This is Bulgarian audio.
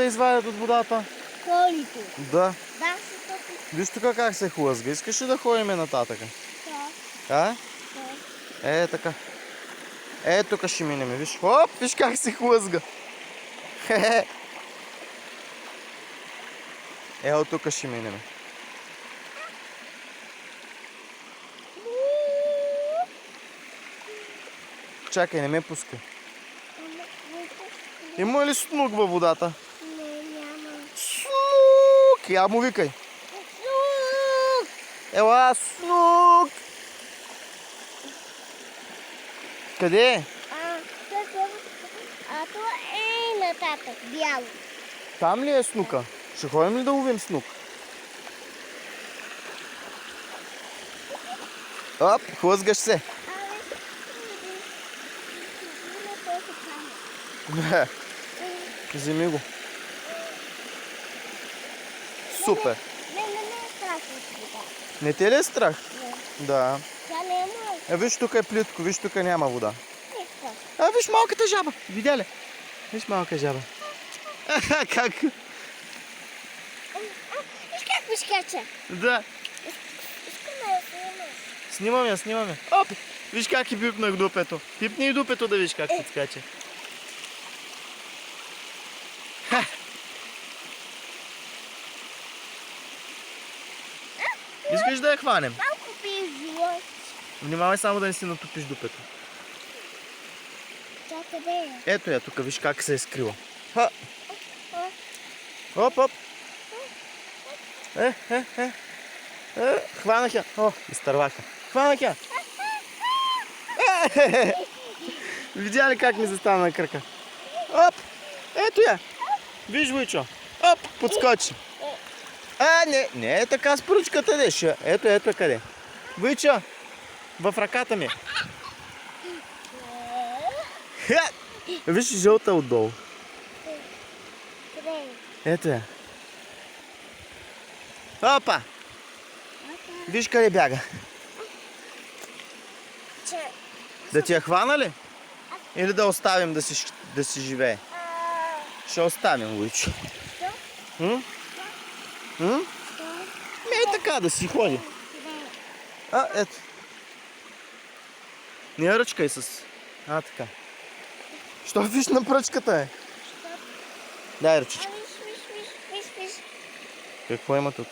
извадят от водата? Колито? Да. Да, защото... Виж тук как се хлъзга. Искаш ли да ходим нататъка? Да. А? Да. Така. Тук ще минем. Виж. Оп, виж как се хлъзга. Хе-хе. От тук ще минем. Чакай, не ме пускай. Има ли снук във водата? Не, няма. Снук! Я му викай. Снук! Ела, снук! Къде е? Това е нататък, бяло. Там ли е снука? Ще ходим ли да ловим снук? Оп, хлъзгаш се. Вземи го. Супер. Не е страшно сега. Не те ли е страх? Не. Да. Тя не е моя. Виж тук е плитко, виж тук няма вода. Не е Виж малката жаба. Видя ли? Виж малка жаба. Как? Виж как ми скача. Да. Искам да я снимам. Снимаме. Оп! Виж как и пипнах дупето. Пипни и дупето да виж как подскача. Искаш да я хванем? Малко пизило. Внимавай само да не си натопиш дупето. Тя къде е? Ето я тук, виж как се е скрила. Оп. Хванах я. О, изтърваха. Хванах я. Видя ли как ми застана на кръка? Оп! Ето я. Виж, Войчо. Оп, подскочи. Не е така с поръчката, деше. Ето къде. Войчо, в ръката ми. Виж жълта отдолу. Къде? Ето я. Опа! Виж къде бяга. Да ти я хвана ли? Или да оставим да си живее? Ще оставим, Войчо. Не така да си ходи. Ето. Не я ръчкай с... така. Що виж на пръчката е? Дай ръчичка. Виж. Какво има тук?